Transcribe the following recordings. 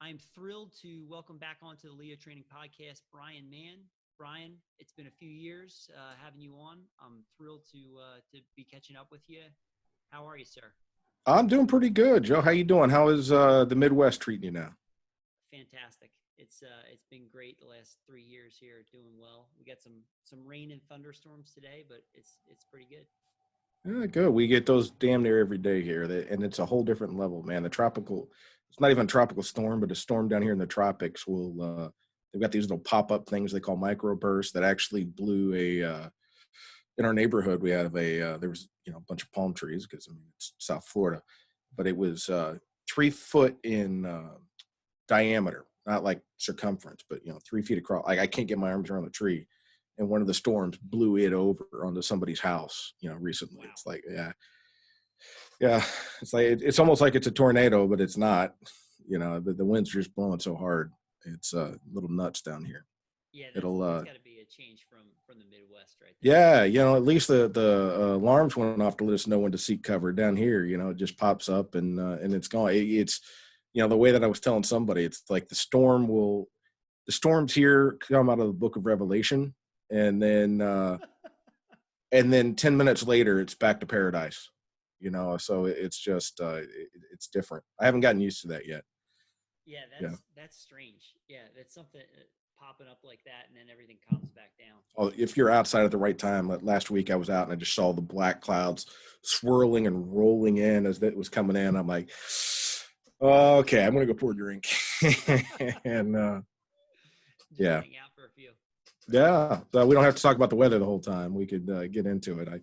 I'm thrilled to welcome back onto the Leo Training Podcast, Bryan Mann. Bryan, it's been a few years having you on. I'm thrilled to be catching up with you. How are you, sir? I'm doing pretty good, Joe. How you doing? How is the Midwest treating you now? Fantastic. It's been great the last 3 years here, doing well. We got some rain and thunderstorms today, but it's pretty good. Yeah, good. We get those damn near every day here, and it's a whole different level, man. It's not even a tropical storm, but a storm down here in the tropics they've got these little pop-up things they call microbursts that actually blew in our neighborhood. We have there was, a bunch of palm trees because it's South Florida, but it was 3 foot in diameter, not like circumference, but 3 feet across. Like I can't get my arms around the tree. And one of the storms blew it over onto somebody's house, recently. Wow. It's like, yeah. It's like, it's almost like it's a tornado, but it's not, the winds are just blowing so hard. It's a little nuts down here. Yeah, that's got to be a change from the Midwest right there. Yeah. At least the alarms went off to let us know when to seek cover. Down here, it just pops up and it's gone. It's, the way that I was telling somebody, it's like the storms here come out of the book of Revelation. And then 10 minutes later, it's back to paradise, so it's just, it's different. I haven't gotten used to that yet. Yeah, that's strange. Yeah, that's something popping up like that, and then everything calms back down. Oh, if you're outside at the right time, like last week I was out and I just saw the black clouds swirling and rolling in as it was coming in. I'm like, okay, I'm going to go pour a drink. And yeah. Hang out for a few. Yeah, we don't have to talk about the weather the whole time. We could get into it.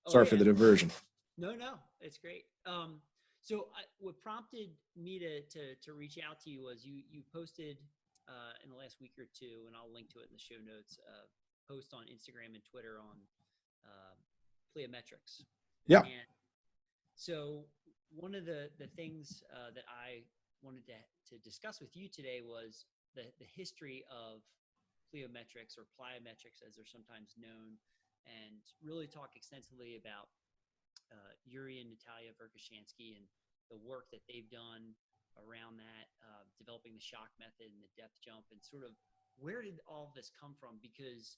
Sorry for the diversion. No, it's great. So what prompted me to reach out to you was you posted in the last week or two, and I'll link to it in the show notes, post on Instagram and Twitter on Pliometrics. Yeah. And so one of the things that I wanted to discuss with you today was the history of Pliometrics, or Pliometrics as they're sometimes known, and really talk extensively about Yuri and Natalia Verkhoshansky and the work that they've done around that, developing the shock method and the depth jump, and sort of where did all of this come from? Because,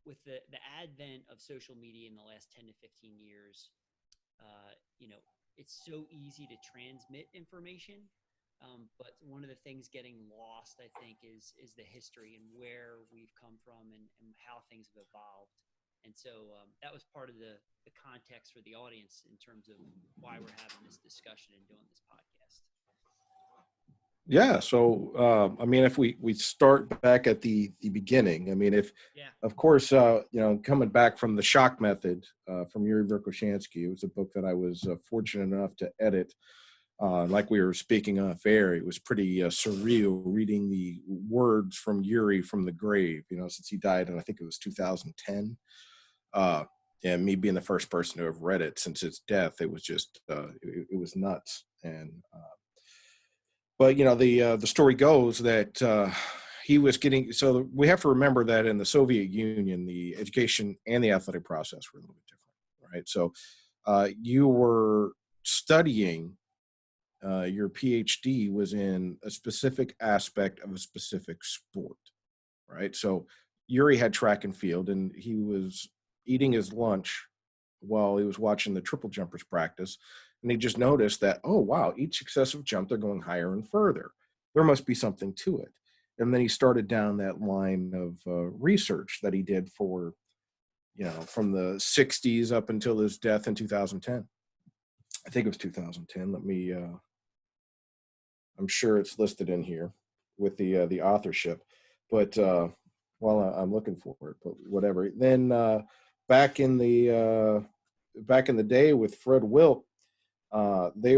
with the advent of social media in the last 10 to 15 years, it's so easy to transmit information. But one of the things getting lost, I think, is the history and where we've come from and how things have evolved. And so that was part of the context for the audience in terms of why we're having this discussion and doing this podcast. Yeah. So, if we start back at the beginning, of course, coming back from the shock method from Yuri Verkhoshansky, it was a book that I was fortunate enough to edit. Like we were speaking off air, it was pretty surreal reading the words from Yuri from the grave, since he died, and I think it was 2010. And me being the first person to have read it since his death, it was just, it was nuts. And, but the story goes that he was getting, so we have to remember that in the Soviet Union, the education and the athletic process were a little bit different, right? So you were studying. Your PhD was in a specific aspect of a specific sport, right? So Yuri had track and field, and he was eating his lunch while he was watching the triple jumpers practice, and he just noticed that, oh, wow, each successive jump, they're going higher and further. There must be something to it. And then he started down that line of research that he did for, from the 60s up until his death in 2010. I think it was 2010. I'm sure it's listed in here with the authorship, but while I'm looking for it, but whatever. Then back in the day with Fred Wilt, they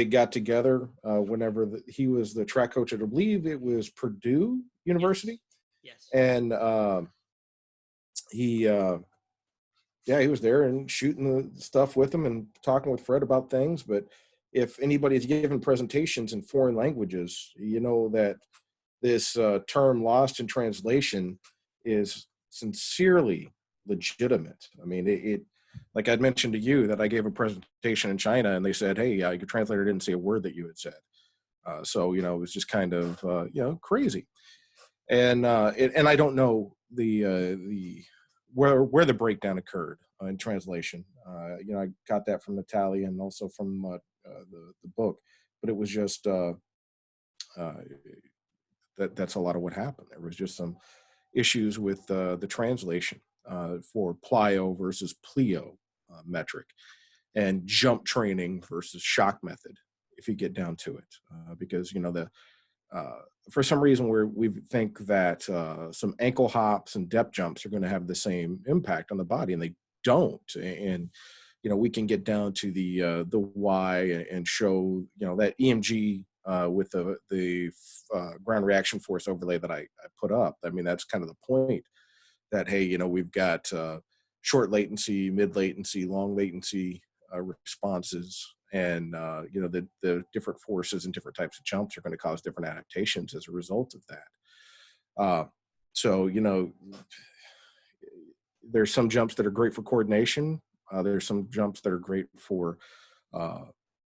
got together whenever he was the track coach at, I believe it was Purdue University. Yes. And he was there and shooting the stuff with him and talking with Fred about things, but if anybody's given presentations in foreign languages, that this term lost in translation is sincerely legitimate. It like I'd mentioned to you that I gave a presentation in China and they said, hey, your translator didn't say a word that you had said. So, you know, it was just kind of, you know, crazy. And I don't know the where the breakdown occurred in translation. You know, I got that from Natalia and also from the book, but it was just uh, that's a lot of what happened. There was just some issues with the translation for plyo versus plio metric, and jump training versus shock method, if you get down to it, because you know uh, for some reason we think that some ankle hops and depth jumps are going to have the same impact on the body, and they don't. And you know, we can get down to the why and show, you know, that EMG with the ground reaction force overlay that I put up. I mean, that's kind of the point, that hey, you know, we've got short latency, mid latency, long latency responses, and you know, the different forces and different types of jumps are going to cause different adaptations as a result of that. So you know, there's some jumps that are great for coordination. There's some jumps that are great for uh,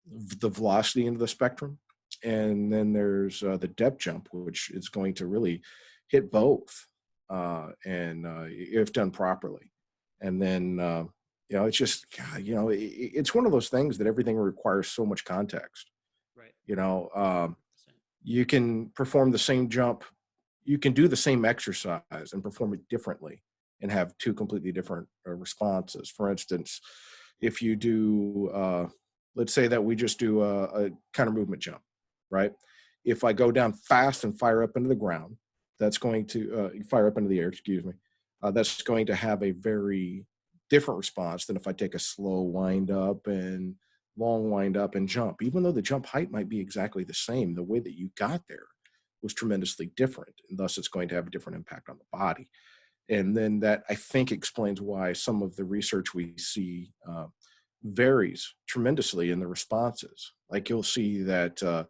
the velocity into the spectrum, and then there's the depth jump, which is going to really hit both, and if done properly. And then you know, it's just, God, you know, it's one of those things that everything requires so much context. Right. You know, you can perform the same jump, you can do the same exercise and perform it differently and have two completely different responses. For instance, if you do, let's say that we just do a counter movement jump, right? If I go down fast and fire up into the ground, that's going to fire up into the air, excuse me. That's going to have a very different response than if I take a slow wind up and long wind up and jump. Even though the jump height might be exactly the same, the way that you got there was tremendously different, and thus it's going to have a different impact on the body. And then that, I think, explains why some of the research we see varies tremendously in the responses. Like you'll see that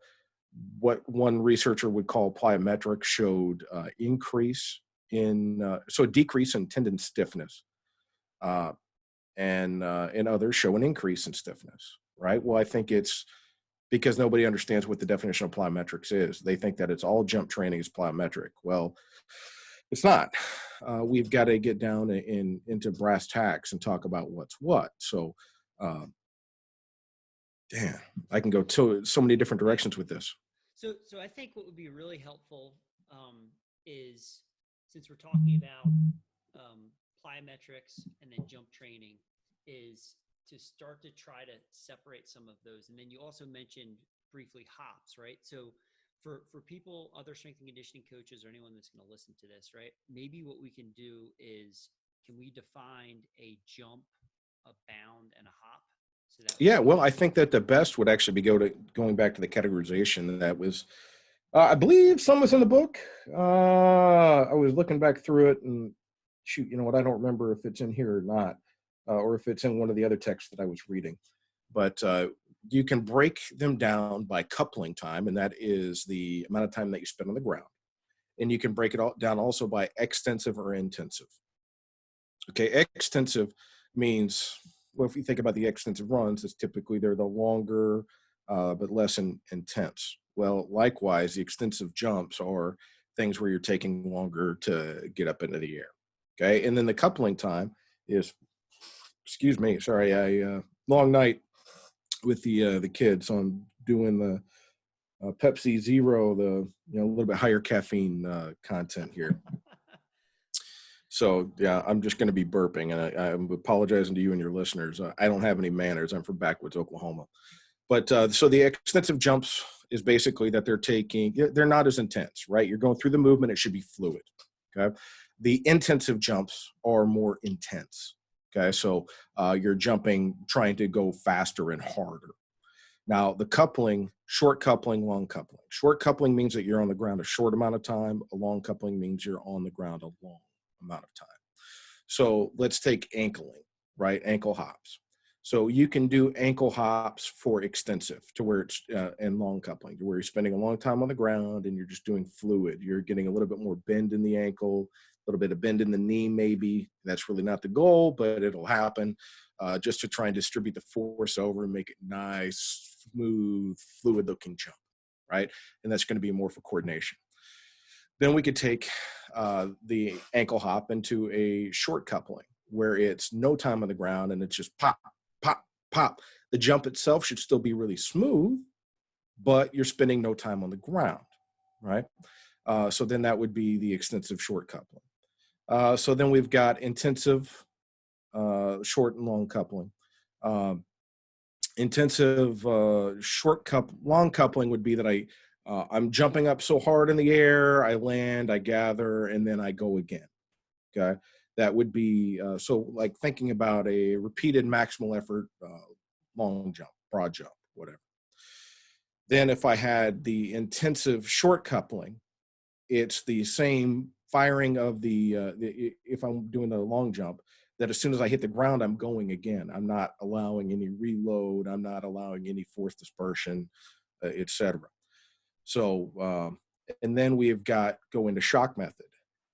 what one researcher would call plyometrics showed increase in, so a decrease in tendon stiffness, uh, and others show an increase in stiffness, right? Well, I think it's because nobody understands what the definition of plyometrics is. They think that it's all jump training is plyometric. Well, it's not. We've got to get down into brass tacks and talk about what's what. So, uh, damn, I can go so many different directions with this. So I think what would be really helpful is, since we're talking about plyometrics and then jump training, is to start to try to separate some of those. And then you also mentioned briefly hops, right? So for people, other strength and conditioning coaches, or anyone that's going to listen to this, right? Maybe what we can do is, can we define a jump, a bound, and a hop? So that Yeah, well, I think that the best would actually be going back to the categorization that was, I believe some was in the book. I was looking back through it, and shoot, you know what? I don't remember if it's in here or not, or if it's in one of the other texts that I was reading. But you can break them down by coupling time, and that is the amount of time that you spend on the ground. And you can break it all down also by extensive or intensive. Okay, extensive means, well, if you think about the extensive runs, it's typically they're the longer but less intense. Well, likewise, the extensive jumps are things where you're taking longer to get up into the air. Okay, and then the coupling time is, excuse me, sorry, I long night with the kids, so I'm doing the Pepsi Zero, the, you know, a little bit higher caffeine content here. So yeah, I'm just going to be burping, and I'm apologizing to you and your listeners. I don't have any manners. I'm from backwoods Oklahoma. But so the extensive jumps is basically that they're not as intense, right? You're going through the movement. It should be fluid. Okay. The intensive jumps are more intense. Okay. So you're jumping, trying to go faster and harder. Now, the coupling, short coupling, long coupling. Short coupling means that you're on the ground a short amount of time. A long coupling means you're on the ground a long amount of time. So let's take ankling, right? Ankle hops. So you can do ankle hops for extensive, to where it's and long coupling, to where you're spending a long time on the ground and you're just doing fluid. You're getting a little bit more bend in the ankle, a little bit of bend in the knee, maybe. That's really not the goal, but it'll happen, just to try and distribute the force over and make it nice, smooth, fluid-looking jump. right? And that's going to be more for coordination. Then we could take the ankle hop into a short coupling where it's no time on the ground and it's just pop, pop, pop. The jump itself should still be really smooth, but you're spending no time on the ground, right? So then that would be the extensive short coupling. So then we've got intensive short and long coupling. Intensive long coupling would be that I'm jumping up so hard in the air, I land, I gather, and then I go again. Okay, that would be so like thinking about a repeated maximal effort long jump, broad jump, whatever. Then if I had the intensive short coupling, it's the same firing of if I'm doing the long jump, that as soon as I hit the ground, I'm going again. I'm not allowing any reload. I'm not allowing any force dispersion, etc. So, and then we've got go into shock method.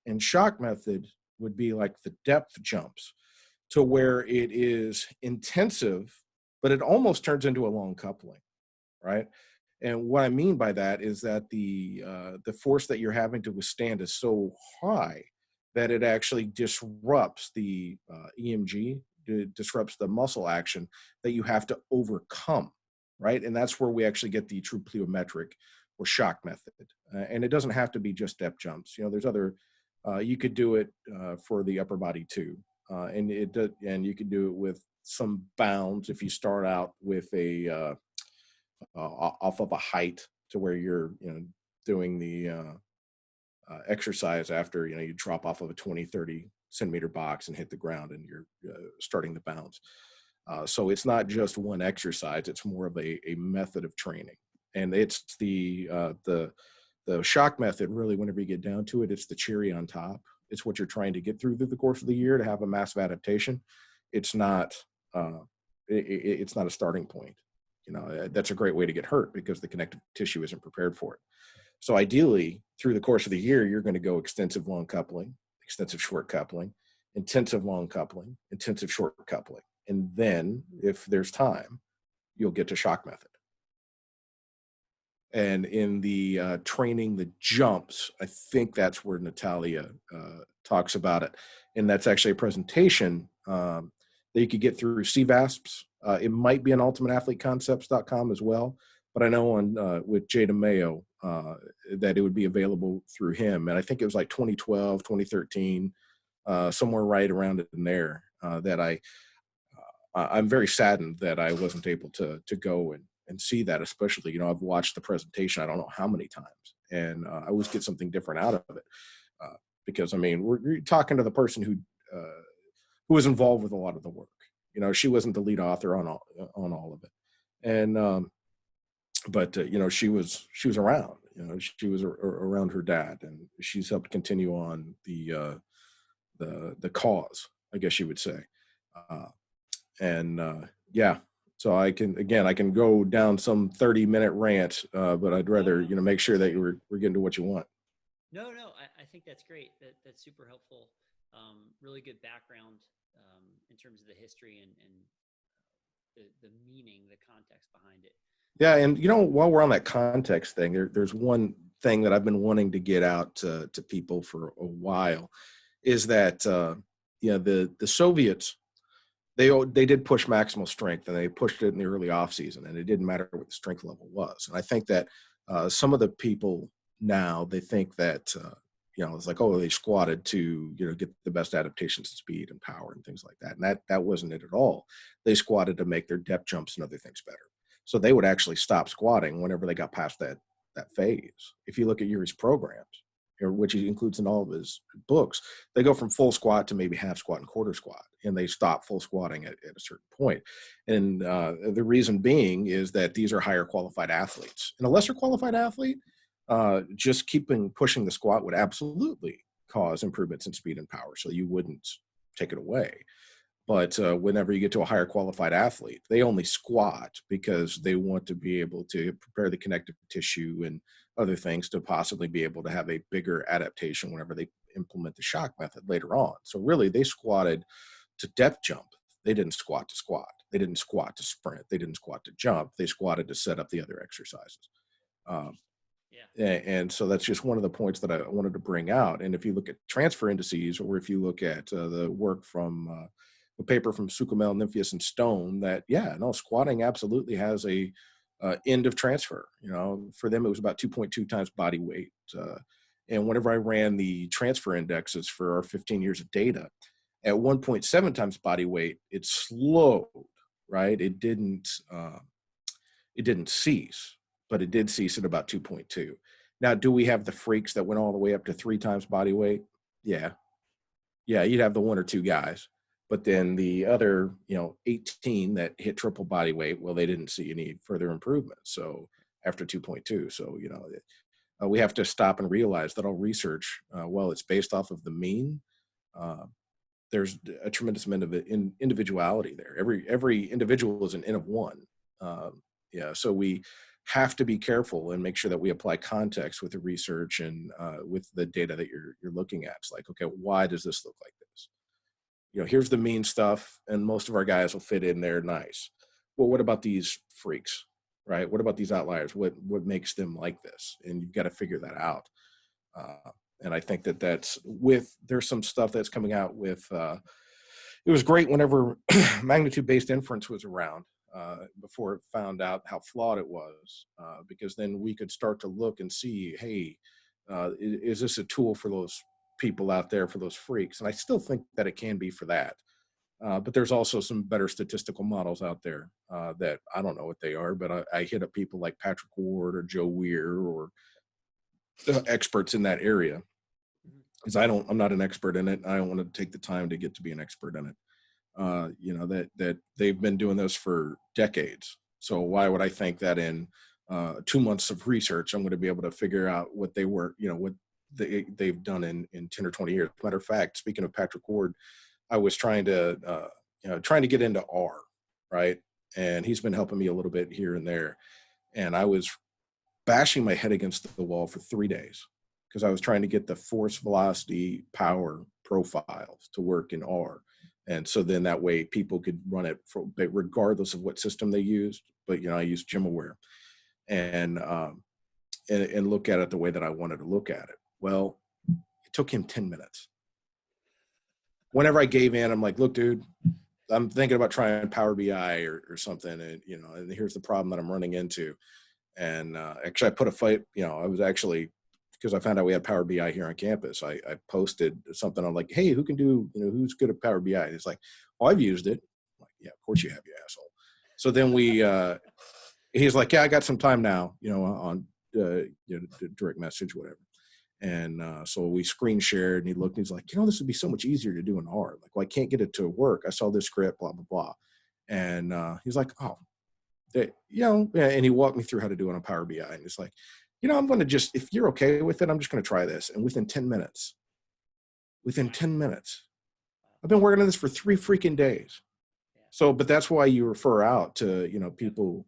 And shock method would be like the depth jumps to where it is intensive, but it almost turns into a long coupling, right? And what I mean by that is that the force that you're having to withstand is so high that it actually disrupts the EMG, disrupts the muscle action that you have to overcome, right? And that's where we actually get the true pliometric or shock method. And it doesn't have to be just depth jumps. There's other, you could do it for the upper body too. And you could do it with some bounds if you start out with a off of a height to where you're doing the exercise after you drop off of a 20-30 centimeter box and hit the ground and you're starting the bounce. So it's not just one exercise, it's more of a method of training. And it's the shock method, really, whenever you get down to it, it's the cherry on top. It's what you're trying to get through the course of the year to have a massive adaptation. It's not it's not a starting point. That's a great way to get hurt because the connective tissue isn't prepared for it. So ideally, through the course of the year, you're going to go extensive long coupling, extensive short coupling, intensive long coupling, intensive short coupling. And then if there's time, you'll get to shock method. And in the training the jumps, I think that's where Natalia talks about it. And that's actually a presentation that you could get through CVASPs. It might be on ultimateathleteconcepts.com as well. But I know with Jay DeMayo that it would be available through him. And I think it was like 2012, 2013, somewhere right around in there that I'm very saddened that I wasn't able to go and see that, especially, I've watched the presentation, I don't know how many times, and I always get something different out of it. Because, we're talking to the person who was involved with a lot of the work. She wasn't the lead author on all of it. And, but she was around, she was around her dad, and she's helped continue on the cause, I guess you would say. Yeah, so I can go down some 30-minute rant, but I'd rather, make sure that we're getting to what you want. No, I think that's great. That's super helpful. Really good background in terms of the history and the meaning, the context behind it. Yeah, and while we're on that context thing, there's one thing that I've been wanting to get out to people for a while, is that the Soviets, they did push maximal strength, and they pushed it in the early off season, and it didn't matter what the strength level was. And I think that some of the people now, they think that it's like, oh, they squatted to get the best adaptations and speed and power and things like that, and that wasn't it at all. They squatted to make their depth jumps and other things better. So they would actually stop squatting whenever they got past that phase. If you look at Yuri's programs, which he includes in all of his books, they go from full squat to maybe half squat and quarter squat, and they stop full squatting at a certain point. And the reason being is that these are higher qualified athletes. And a lesser qualified athlete, just pushing the squat would absolutely cause improvements in speed and power, so you wouldn't take it away. But whenever you get to a higher qualified athlete, they only squat because they want to be able to prepare the connective tissue and other things to possibly be able to have a bigger adaptation whenever they implement the shock method later on. So really, they squatted to depth jump. They didn't squat to squat. They didn't squat to sprint. They didn't squat to jump. They squatted to set up the other exercises. And so that's just one of the points that I wanted to bring out. And if you look at transfer indices, or if you look at the work from a paper from Sukumel, Nymphius, and Stone, that squatting absolutely has a end of transfer. For them it was about 2.2 times body weight. And whenever I ran the transfer indexes for our 15 years of data, at 1.7 times body weight, it slowed. Right? It didn't cease, but it did cease at about 2.2. Now, do we have the freaks that went all the way up to 3 times body weight? Yeah, you'd have the 1 or 2 guys, but then the other, 18 that hit triple body weight, well, they didn't see any further improvement. So after 2.2, so we have to stop and realize that all research, while it's based off of the mean, there's a tremendous amount of individuality there. Every individual is an N of 1. So we have to be careful and make sure that we apply context with the research and with the data that you're looking at. It's like, okay, why does this look like this? Here's the mean stuff, and most of our guys will fit in there nice. Well, what about these freaks, right? What about these outliers? What makes them like this? And you've got to figure that out. And I think there's some stuff that's coming out with, it was great whenever magnitude-based inference was around. Before it found out how flawed it was, because then we could start to look and see, hey, is this a tool for those people out there, for those freaks? And I still think that it can be for that. But there's also some better statistical models out there that I don't know what they are, but I hit up people like Patrick Ward or Joe Weir or experts in that area, because I'm not an expert in it. I don't want to take the time to get to be an expert in it. That they've been doing this for decades. So why would I think that in 2 months of research, I'm going to be able to figure out what they were, what they've done in 10 or 20 years. Matter of fact, speaking of Patrick Ward, I was trying to get into R, right? And he's been helping me a little bit here and there. And I was bashing my head against the wall for 3 days because I was trying to get the force, velocity, power profiles to work in R. And so then that way people could run it regardless of what system they used. But, I used GymAware and look at it the way that I wanted to look at it. Well, it took him 10 minutes. Whenever I gave in, I'm like, look, dude, I'm thinking about trying Power BI or something. And, and here's the problem that I'm running into. And actually I put a fight, I was actually, because I found out we had Power BI here on campus, I posted something. I'm like, hey, who can do, who's good at Power BI? And it's like, oh, I've used it. I'm like, yeah, of course you have, you asshole. So then he's like, yeah, I got some time now, on direct message, whatever. And so we screen shared, and he looked, and he's like, this would be so much easier to do in R. Like, well, I can't get it to work. I saw this script, blah, blah, blah. And he's like, oh, and he walked me through how to do it on Power BI. And it's like, I'm going to if you're okay with it, I'm just going to try this. And within 10 minutes, I've been working on this for 3 freaking days. So, but that's why you refer out to, people,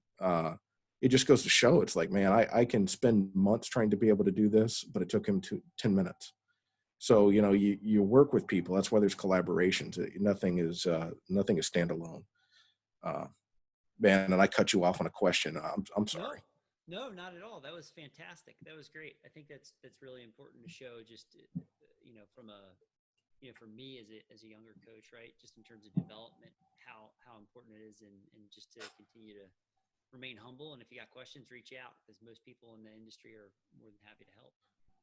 it just goes to show, it's like, man, I can spend months trying to be able to do this, but it took him 10 minutes. So, you work with people. That's why there's collaborations. Nothing is standalone. Man, and I cut you off on a question. I'm sorry. No, not at all. That was fantastic. That was great. I think that's really important to show, just from for me as a younger coach, right? Just in terms of development, how important it is, and just to continue to remain humble. And if you got questions, reach out, because most people in the industry are more than happy to help.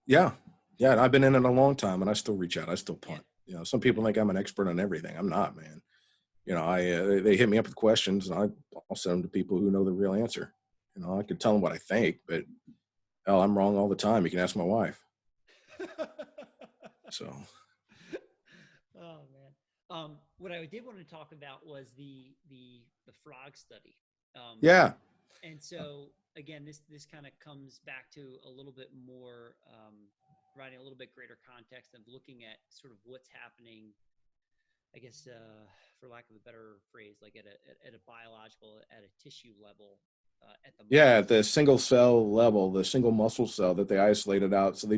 Yeah. And I've been in it a long time, and I still reach out. I still punt. Some people think I'm an expert on everything. I'm not, man. They hit me up with questions, and I'll send them to people who know the real answer. I could tell them what I think, but hell, I'm wrong all the time. You can ask my wife. So. Oh man. What I did want to talk about was the frog study. Yeah. And so again, this kind of comes back to a little bit more, providing a little bit greater context of looking at sort of what's happening, I guess, for lack of a better phrase, like at a biological, at a tissue level, at the single cell level, the single muscle cell that they isolated out. So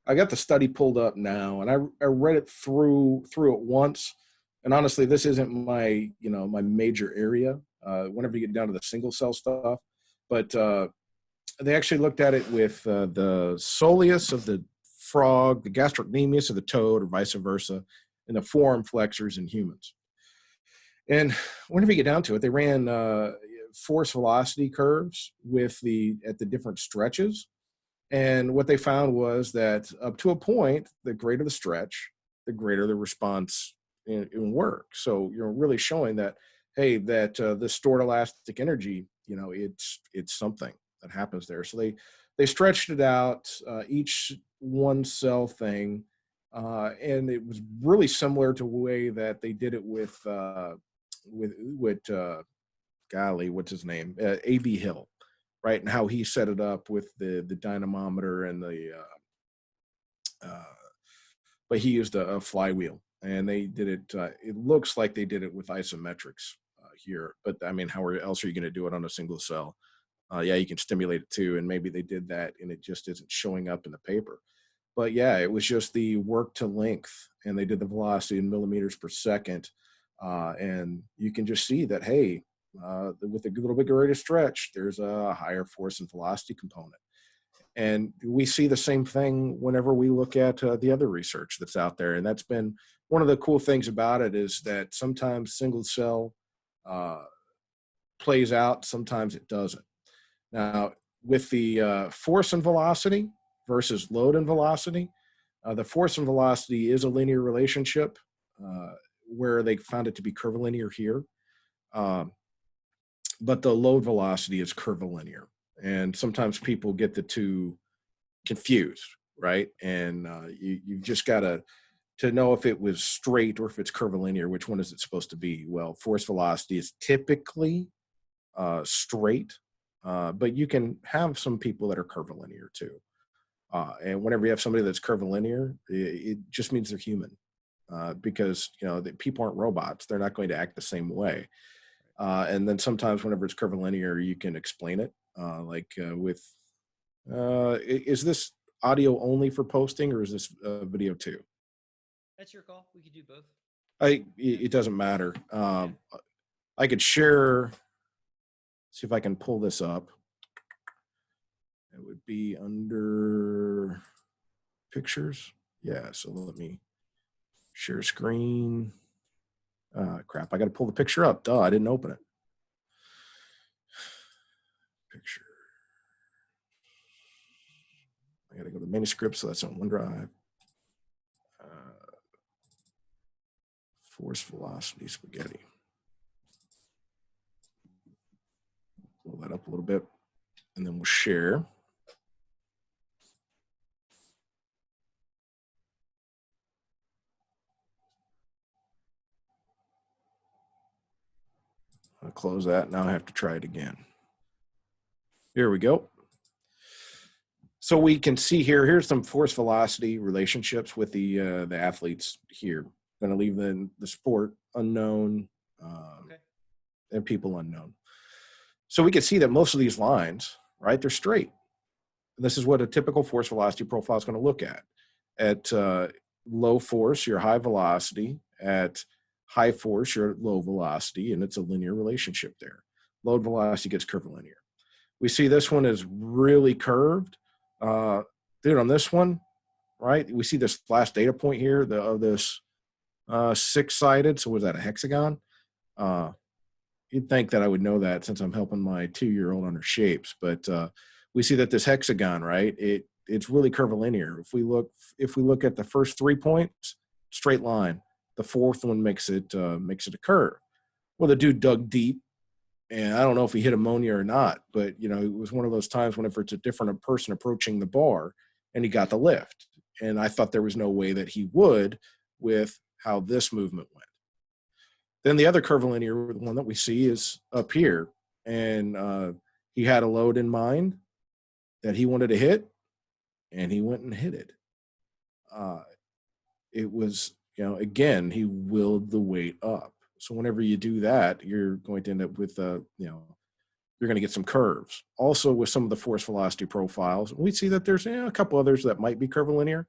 I got the study pulled up now, and I read it through it once. And honestly, this isn't my my major area. Whenever you get down to the single cell stuff, but they actually looked at it with the soleus of the frog, the gastrocnemius of the toad, or vice versa, and the forearm flexors in humans. And whenever you get down to it, they ran force velocity curves at the different stretches. And what they found was that up to a point, the greater the stretch, the greater the response in work. So you're really showing that, hey, that the stored elastic energy, it's something that happens there. So they stretched it out, each one cell thing, and it was really similar to the way that they did it with golly, what's his name, A.B. Hill, right, and how he set it up with the dynamometer and but he used a flywheel, and they did it. It looks like they did it with isometrics here, but I mean, how else are you going to do it on a single cell? Yeah, you can stimulate it too, and maybe they did that, and it just isn't showing up in the paper. But yeah, it was just the work to length, and they did the velocity in millimeters per second, and you can just see that, hey, with a little bit greater stretch, there's a higher force and velocity component. And we see the same thing whenever we look at the other research that's out there. And that's been one of the cool things about it, is that sometimes single cell plays out, sometimes it doesn't. Now, with the force and velocity versus load and velocity, the force and velocity is a linear relationship, where they found it to be curvilinear here. But the load velocity is curvilinear. And sometimes people get the two confused, right? And you've just got to know if it was straight or if it's curvilinear. Which one is it supposed to be? Well, force velocity is typically straight, but you can have some people that are curvilinear too. And whenever you have somebody that's curvilinear, it just means they're human, because people aren't robots. They're not going to act the same way. And then sometimes whenever it's curvilinear, you can explain it, with is this audio only for posting, or is this video too? That's your call. We could do both. It doesn't matter. I could share, see if I can pull this up. It would be under pictures. Yeah, so let me share screen. Crap, I got to pull the picture up. Duh, I didn't open it. Picture. I got to go to manuscript, so that's on OneDrive. Force velocity spaghetti. Pull that up a little bit, and then we'll share. I'll close that. Now I have to try it again. Here we go. So we can see here's some force velocity relationships with the athletes here. Going to leave the sport unknown, and people unknown. So we can see that most of these lines, right, they're straight. And this is what a typical force velocity profile is going to look at. At low force, your high velocity. At high force, your low velocity, and it's a linear relationship there. Load velocity gets curvilinear. We see this one is really curved. Dude, on this one, right, we see this last data point here of this six-sided. So was that a hexagon? You'd think that I would know that since I'm helping my 2-year-old on her shapes, but we see that this hexagon, right, it's really curvilinear. If we look at the first 3 points, straight line. The fourth one makes it a curve. Well, the dude dug deep, and I don't know if he hit ammonia or not, but it was one of those times whenever it's a different person approaching the bar, and he got the lift. And I thought there was no way that he would with how this movement went. Then the other curvilinear one that we see is up here, and he had a load in mind that he wanted to hit, and he went and hit it. It was, again, he willed the weight up. So whenever you do that, you're going to end up with, you're going to get some curves. Also with some of the force velocity profiles, we see that there's a couple others that might be curvilinear,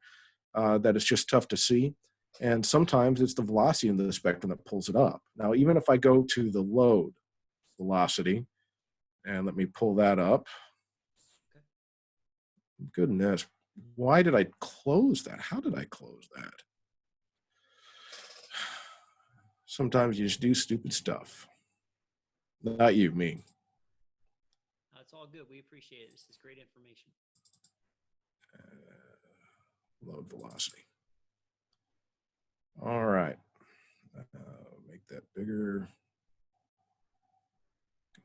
that it's just tough to see. And sometimes it's the velocity in the spectrum that pulls it up. Now, even if I go to the load velocity, and let me pull that up. goodness. Why did I close that? How did I close that? Sometimes you just do stupid stuff. Not you, me. It's all good. We appreciate it. This is great information. Load velocity. All right. Make that bigger.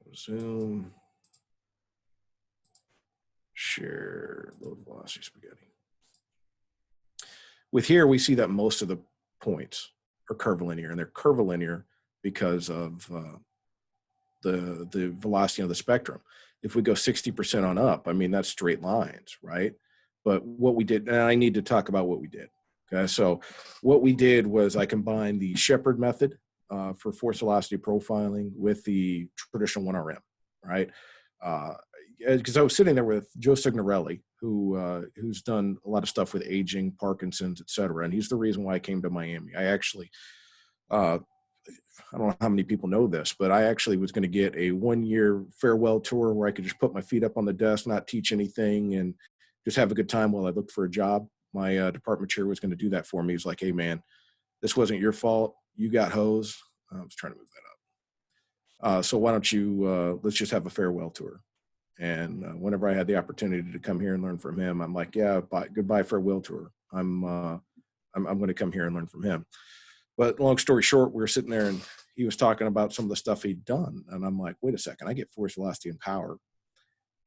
Go zoom. Share load velocity spaghetti. With here, we see that most of the points are curvilinear, and they're curvilinear because of the velocity of the spectrum. If we go 60% on up, I mean, that's straight lines, right? But what we did, and I need to talk about what we did. Okay, so what we did was I combined the Shepherd method for force velocity profiling with the traditional 1RM, right? Because I was sitting there with Joe Signorelli, who's done a lot of stuff with aging, Parkinson's, et cetera, and he's the reason why I came to Miami. I actually, I don't know how many people know this, but I actually was going to get a 1-year farewell tour where I could just put my feet up on the desk, not teach anything, and just have a good time while I looked for a job. My department chair was going to do that for me. He's like, hey, man, this wasn't your fault. You got hosed. I was trying to move that up. So why don't you, let's just have a farewell tour. And whenever I had the opportunity to come here and learn from him, I'm like, yeah, goodbye, farewell tour. I'm going to come here and learn from him. But long story short, we were sitting there and he was talking about some of the stuff he'd done. And I'm like, wait a second, I get force, velocity, and power.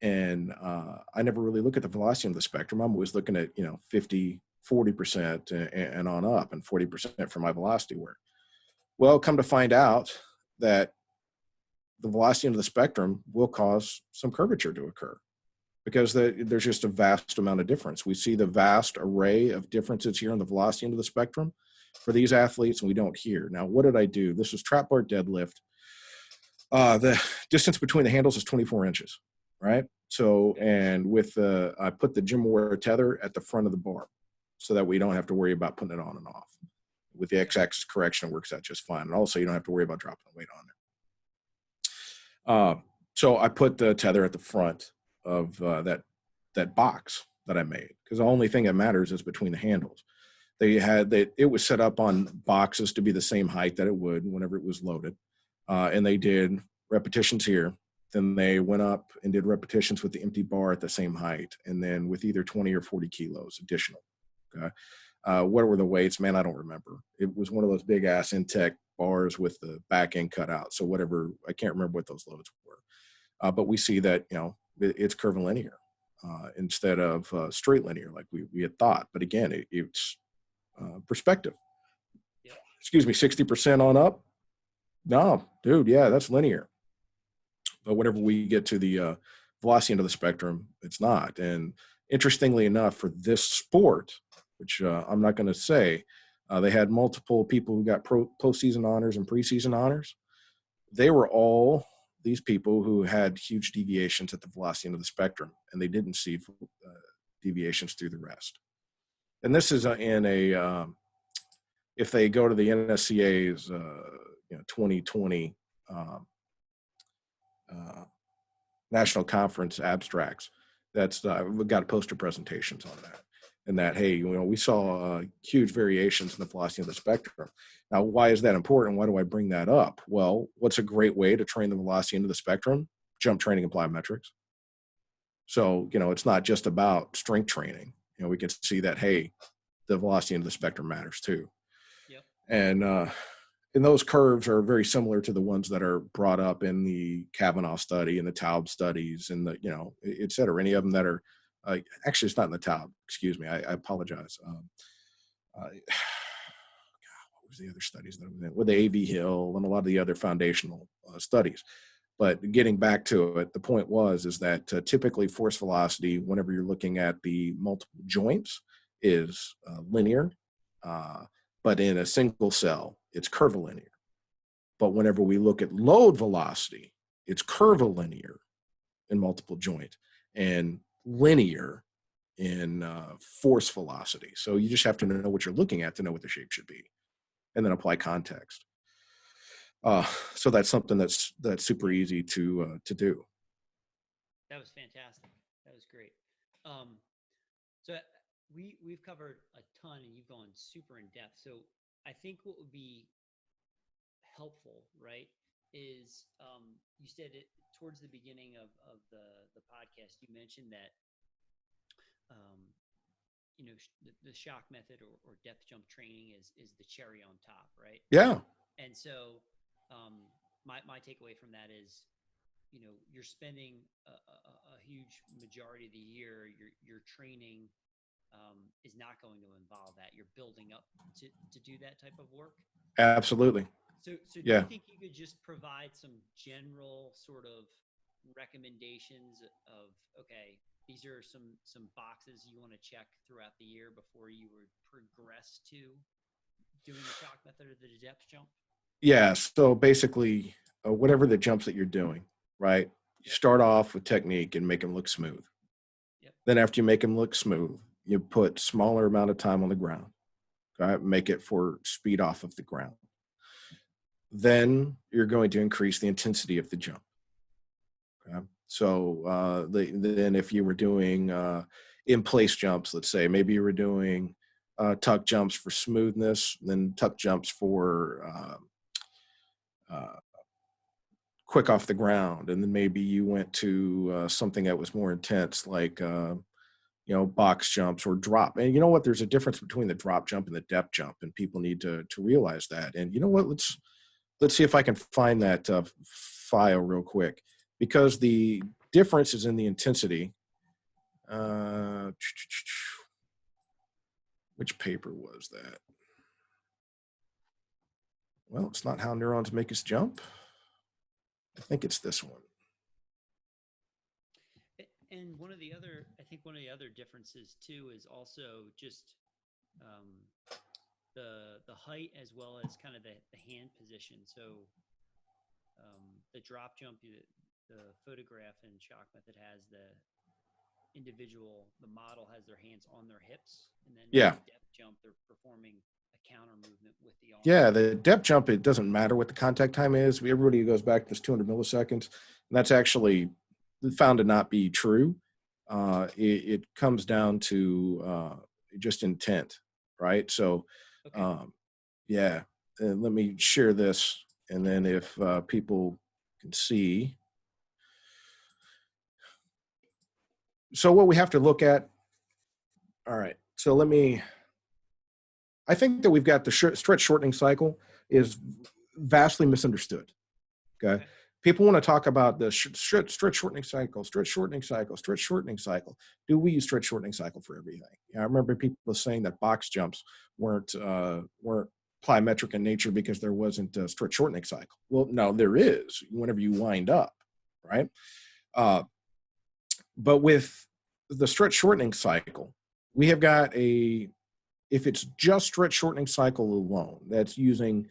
And I never really look at the velocity of the spectrum. I'm always looking at, 50, 40% and on up, and 40% for my velocity work. Well, come to find out that the velocity of the spectrum will cause some curvature to occur because there's just a vast amount of difference. We see the vast array of differences here on the velocity end of the spectrum for these athletes, and we don't here. Now, what did I do? This was trap bar deadlift. The distance between the handles is 24 inches, right? So, and with I put the gym wear tether at the front of the bar so that we don't have to worry about putting it on and off. With the x-axis correction, it works out just fine. And also, you don't have to worry about dropping the weight on there. So I put the tether at the front of that box that I made, because the only thing that matters is between the handles. It was set up on boxes to be the same height that it would whenever it was loaded. And they did repetitions here. Then they went up and did repetitions with the empty bar at the same height, and then with either 20 or 40 kilos additional. Okay. What were the weights? Man, I don't remember. It was one of those big ass Intech bars with the back end cut out. So whatever, I can't remember what those loads were. But we see that, it's curvilinear instead of straight linear like we had thought. But again, it's perspective. Yep. Excuse me, 60% on up. No, dude, yeah, that's linear. But whenever we get to the velocity end of the spectrum, it's not. And interestingly enough, for this sport, which I'm not going to say, they had multiple people who got postseason honors and preseason honors. They were all these people who had huge deviations at the velocity end of the spectrum, and they didn't see deviations through the rest. And this is in a if they go to the NSCA's 2020 national conference abstracts, that's we've got poster presentations on that. And that, hey, we saw huge variations in the velocity of the spectrum. Now, why is that important? Why do I bring that up? Well, what's a great way to train the velocity into the spectrum? Jump training and plyometrics. So, it's not just about strength training. We can see that, hey, the velocity into the spectrum matters too. Yep. And those curves are very similar to the ones that are brought up in the Kavanaugh study and the Taub studies and the, et cetera. Any of them that are, actually, it's not in the Taub. Excuse me. I apologize. God, what was the other studies that were with the AV Hill and a lot of the other foundational studies? But getting back to it, the point is that typically force velocity, whenever you're looking at the multiple joints, is linear. But in a single cell, it's curvilinear. But whenever we look at load velocity, it's curvilinear in multiple joint and linear in force velocity. So you just have to know what you're looking at to know what the shape should be, and then apply context. So that's something that's super easy to do. That was fantastic. That was great. So we've covered a ton, and you've gone super in depth. So I think what would be helpful, right, is you said it towards the beginning of the podcast. You mentioned that um, the shock method or depth jump training is the cherry on top, right? Yeah, And so my takeaway from that is, you're spending a huge majority of the year, your training is not going to involve that. You're building up to do that type of work. absolutely. So do you Yeah. think you could just provide some general sort of recommendations of, okay, these are some boxes you want to check throughout the year before you would progress to doing the shock method or the depth jump? Yeah. So basically, whatever the jumps that you're doing, right? You Yep. start off with technique and make them look smooth. Yep. Then after you make them look smooth, you put smaller amount of time on the ground. Right? Make it for speed off of the ground. Then you're going to increase the intensity of the jump. Okay? So then if you were doing in-place jumps, let's say, maybe you were doing tuck jumps for smoothness, then tuck jumps for quick off the ground, and then maybe you went to something that was more intense, like box jumps or drop. And you know what? There's a difference between the drop jump and the depth jump, and people need to realize that. And you know what? Let's see if I can find that file real quick, because the difference is in the intensity. Which paper was that? Well, it's not How Neurons Make Us Jump. I think it's this one. And I think one of the other differences too is also just the height, as well as kind of the hand position. So the drop jump, the photograph in shock method has the model has their hands on their hips, and then Yeah. the depth jump, they're performing a counter movement with the arm. Yeah, the depth jump, it doesn't matter what the contact time is. Everybody goes back to this 200 milliseconds, and that's actually found to not be true. It comes down to just intent, right? So, Okay. yeah, let me share this, and then if people can see. So what we have to look at, all right, so I think that we've got the stretch shortening cycle is vastly misunderstood. Okay. People want to talk about the stretch shortening cycle, stretch shortening cycle, stretch shortening cycle. Do we use stretch shortening cycle for everything? I remember people saying that box jumps weren't plyometric in nature because there wasn't a stretch shortening cycle. Well, no, there is whenever you wind up, right? But with the stretch shortening cycle, we have got if it's just stretch shortening cycle alone, that's using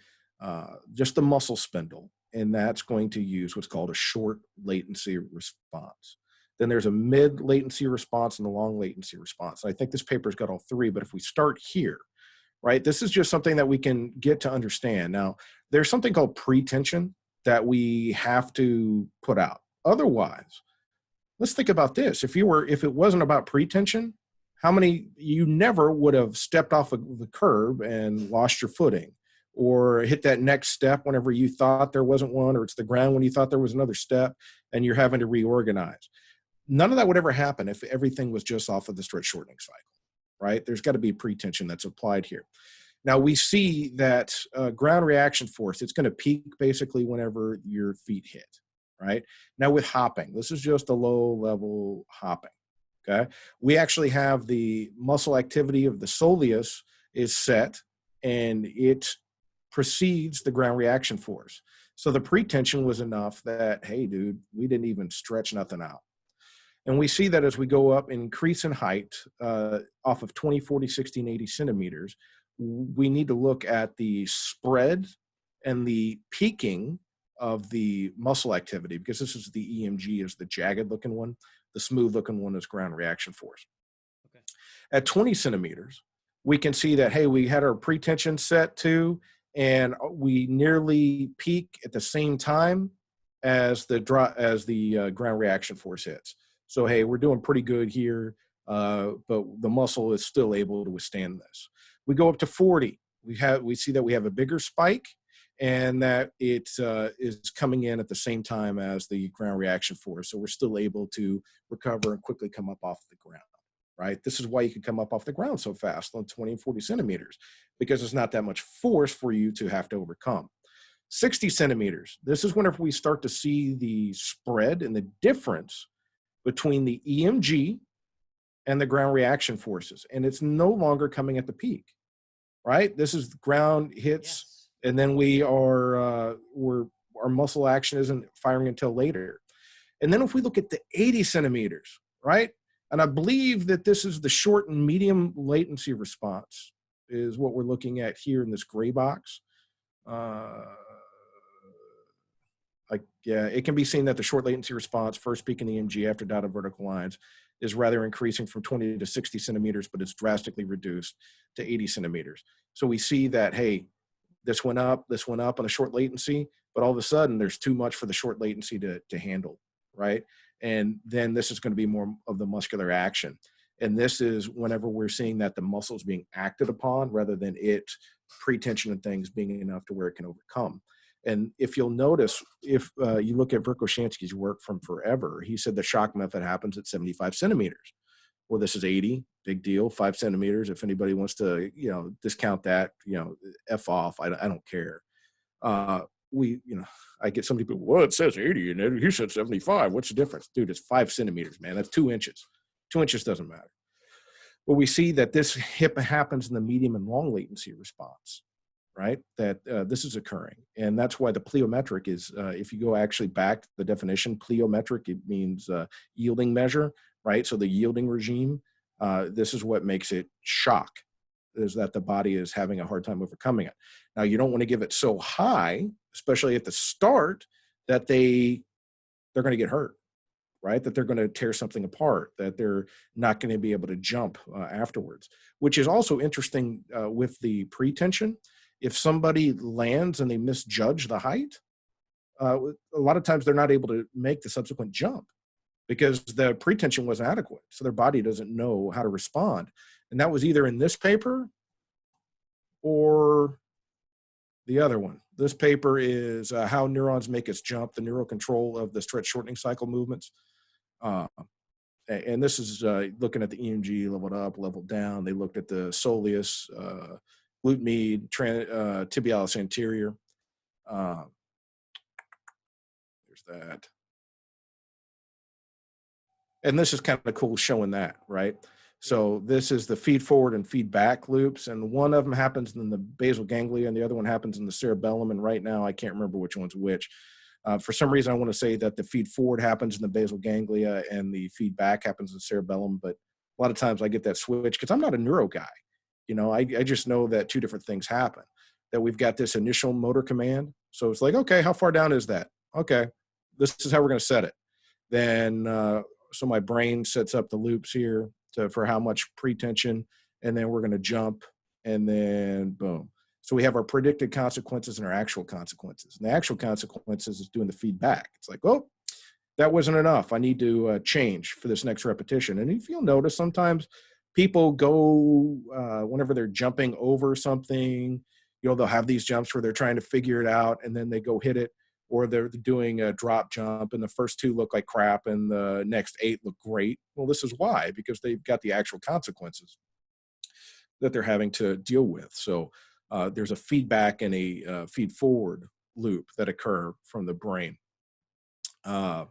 just the muscle spindle, and that's going to use what's called a short latency response. Then there's a mid latency response and a long latency response. I think this paper's got all three, but if we start here, right, this is just something that we can get to understand. Now, there's something called pre-tension that we have to put out. Otherwise, let's think about this. If it wasn't about pre-tension, you never would have stepped off of the curb and lost your footing, or hit that next step whenever you thought there wasn't one, or it's the ground when you thought there was another step and you're having to reorganize. None of that would ever happen if everything was just off of the stretch shortening cycle, right? There's got to be pre-tension that's applied here. Now we see that ground reaction force, it's going to peak basically whenever your feet hit, right? Now with hopping, this is just a low level hopping. Okay. We actually have the muscle activity of the soleus is set, and it precedes the ground reaction force. So the pre-tension was enough that, hey, dude, we didn't even stretch nothing out. And we see that as we go up and increase in height off of 20, 40, 60, and 80 centimeters, we need to look at the spread and the peaking of the muscle activity, because this is the EMG is the jagged looking one. The smooth looking one is ground reaction force. Okay. At 20 centimeters, we can see that, hey, we had our pre-tension set to, and we nearly peak at the same time as the ground reaction force hits. So, hey, we're doing pretty good here. but the muscle is still able to withstand this. We go up to 40. We see that we have a bigger spike, and that it is coming in at the same time as the ground reaction force. So we're still able to recover and quickly come up off the ground, right? This is why you can come up off the ground so fast on 20 and 40 centimeters, because there's not that much force for you to have to overcome. 60 centimeters. This is whenever we start to see the spread and the difference between the EMG and the ground reaction forces. And it's no longer coming at the peak, right? This is the ground hits, and then our muscle action isn't firing until later. And then if we look at the 80 centimeters, right? And I believe that this is the short and medium latency response is what we're looking at here in this gray box. It can be seen that the short latency response, first peak in the EMG after dotted vertical lines, is rather increasing from 20 to 60 centimeters, but it's drastically reduced to 80 centimeters. So we see that, hey, this went up on a short latency, but all of a sudden there's too much for the short latency to handle, right? And then this is going to be more of the muscular action. And this is whenever we're seeing that the muscle is being acted upon rather than it pre-tension and things being enough to where it can overcome. And if you'll notice, if you look at Verkhoshansky's work from forever, he said the shock method happens at 75 centimeters. Well, this is 80, big deal, 5 centimeters. If anybody wants to, discount that, F off, I don't care. I get some people, well, it says 80 and he said 75. What's the difference? Dude, it's 5 centimeters, man. That's 2 inches. 2 inches doesn't matter. But we see that this hip happens in the medium and long latency response, right? That this is occurring. And that's why the pliometric is, if you go actually back to the definition, pliometric, it means yielding measure, right? So the yielding regime, this is what makes it shock, is that the body is having a hard time overcoming it. Now, you don't want to give it so high, especially at the start, that they're going to get hurt, right? That they're going to tear something apart, that they're not going to be able to jump afterwards, which is also interesting with the pre-tension. If somebody lands and they misjudge the height, a lot of times they're not able to make the subsequent jump because the pre-tension wasn't adequate. So their body doesn't know how to respond. And that was either in this paper or the other one. This paper is how neurons make us jump, the neural control of the stretch shortening cycle movements. And this is looking at the EMG, leveled up, leveled down. They looked at the soleus, glute med, tibialis anterior. There's that. And this is kind of cool showing that, right? So this is the feed forward and feed back loops, and one of them happens in the basal ganglia and the other one happens in the cerebellum, and right now I can't remember which one's which. For some reason, I want to say that the feed forward happens in the basal ganglia and the feed back happens in the cerebellum, but a lot of times I get that switch because I'm not a neuro guy. I just know that two different things happen, that we've got this initial motor command. So it's like, okay, how far down is that? Okay, this is how we're going to set it. Then, so my brain sets up the loops here for how much pre-tension, and then we're going to jump, and then boom. So we have our predicted consequences and our actual consequences. And the actual consequences is doing the feedback. It's like, oh, that wasn't enough. I need to change for this next repetition. And if you'll notice, sometimes people go, whenever they're jumping over something, they'll have these jumps where they're trying to figure it out, and then they go hit it, or they're doing a drop jump, and the first 2 look like crap, and the next 8 look great. Well, this is why, because they've got the actual consequences that they're having to deal with. So there's a feedback and a feed forward loop that occur from the brain. And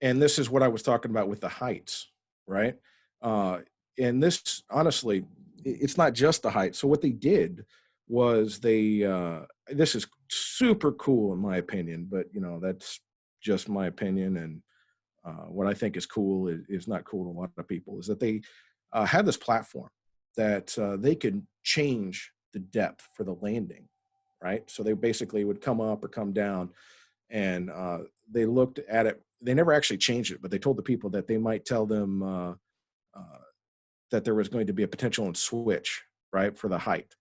this is what I was talking about with the heights, right? And this, honestly, it's not just the height. So what they did was this is super cool in my opinion, but that's just my opinion. And what I think is cool is not cool to a lot of people, is that they had this platform that they could change the depth for the landing, right? So they basically would come up or come down, and they looked at it. They never actually changed it, but they told the people that they might tell them that there was going to be a potential and switch, right, for the height.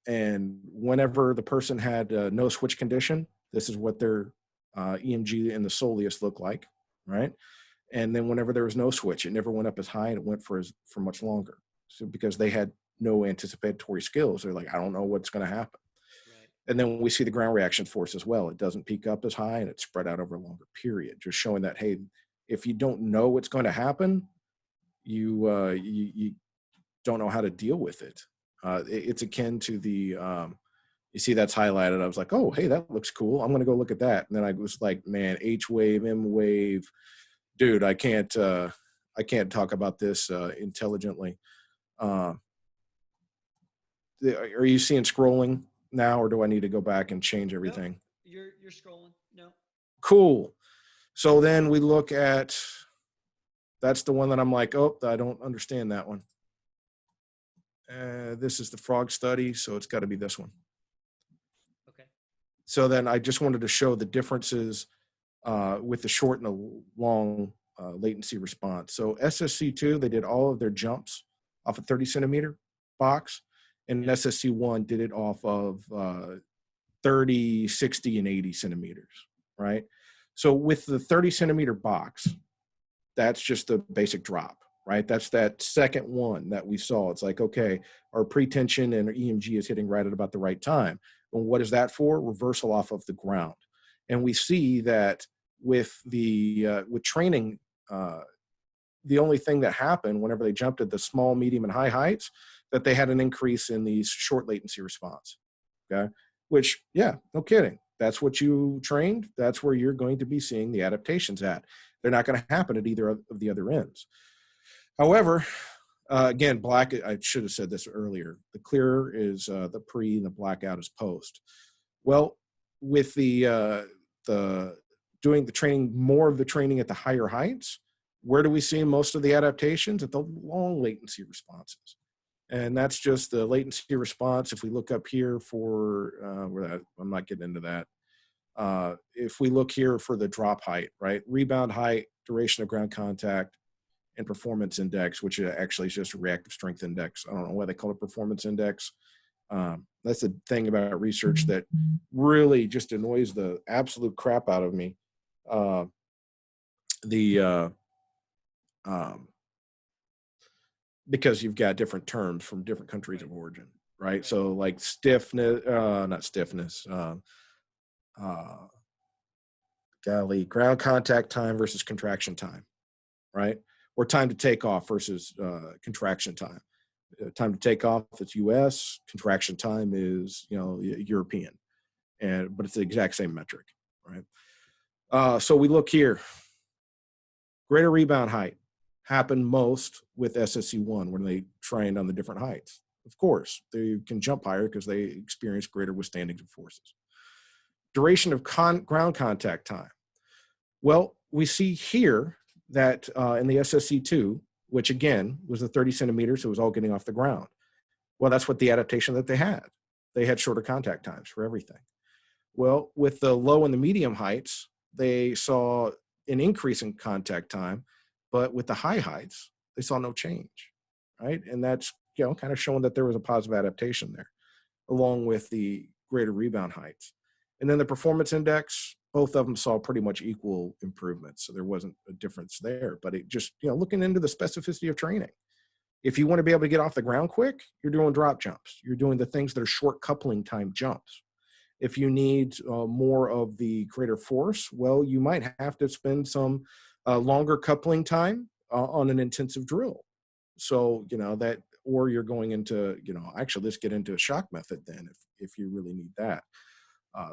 And whenever the person had no switch condition, this is what their EMG and the soleus look like, right? And then whenever there was no switch, it never went up as high, and it went for much longer. So because they had no anticipatory skills, they're like, I don't know what's going to happen. Right. And then we see the ground reaction force as well. It doesn't peak up as high, and it's spread out over a longer period, just showing that, hey, if you don't know what's going to happen, you don't know how to deal with it. It's akin to the you see that's highlighted. I was like, oh, hey, that looks cool. I'm going to go look at that. And then I was like, man, H wave, M wave, dude, I can't talk about this intelligently. Are you seeing scrolling now, or do I need to go back and change everything? No, you're scrolling. No. Cool. So then we look at, that's the one that I'm like, oh, I don't understand that one. This is the frog study, so it's got to be this one. Okay. So then I just wanted to show the differences with the short and the long latency response. So SSC2, they did all of their jumps off a 30 centimeter box, and SSC1 did it off of 30, 60, and 80 centimeters, right? So with the 30 centimeter box, that's just the basic drop, right? That's that second one that we saw. It's like, okay, our pretension and our EMG is hitting right at about the right time. And what is that for? Reversal off of the ground. And we see that with training, the only thing that happened whenever they jumped at the small, medium, and high heights, that they had an increase in the short latency response. Okay, which, yeah, no kidding. That's what you trained. That's where you're going to be seeing the adaptations at. They're not going to happen at either of the other ends. However, again, black, I should have said this earlier. The clear is the pre, and the blackout is post. Well, with the doing the training, more of the training at the higher heights, where do we see most of the adaptations? At the long latency responses. And that's just the latency response. If we look up here for, I'm not getting into that. If we look here for the drop height, right? Rebound height, duration of ground contact, and performance index, which actually is just a reactive strength index. I don't know why they call it performance index. That's the thing about research that really just annoys the absolute crap out of me. Because you've got different terms from different countries of origin, right? So like stiffness, not stiffness, ground contact time versus contraction time, right? Or time to take off versus contraction time. Time to take off, it's US. Contraction time is, European, but it's the exact same metric, right? So we look here. Greater rebound height happened most with SSC1 when they trained on the different heights. Of course, they can jump higher because they experience greater withstanding of forces. Duration of ground contact time. Well, we see here that in the SSC2, which again was the 30 centimeters, so it was all getting off the ground. Well, that's what the adaptation that they had. They had shorter contact times for everything. Well, with the low and the medium heights, they saw an increase in contact time, but with the high heights, they saw no change, right? And that's, kind of showing that there was a positive adaptation there, along with the greater rebound heights. And then the performance index, both of them saw pretty much equal improvements. So there wasn't a difference there, but it just, looking into the specificity of training. If you want to be able to get off the ground quick, you're doing drop jumps. You're doing the things that are short coupling time jumps. If you need more of the greater force, well, you might have to spend some longer coupling time on an intensive drill. So, that, or you're going into, actually, let's get into a shock method then if you really need that.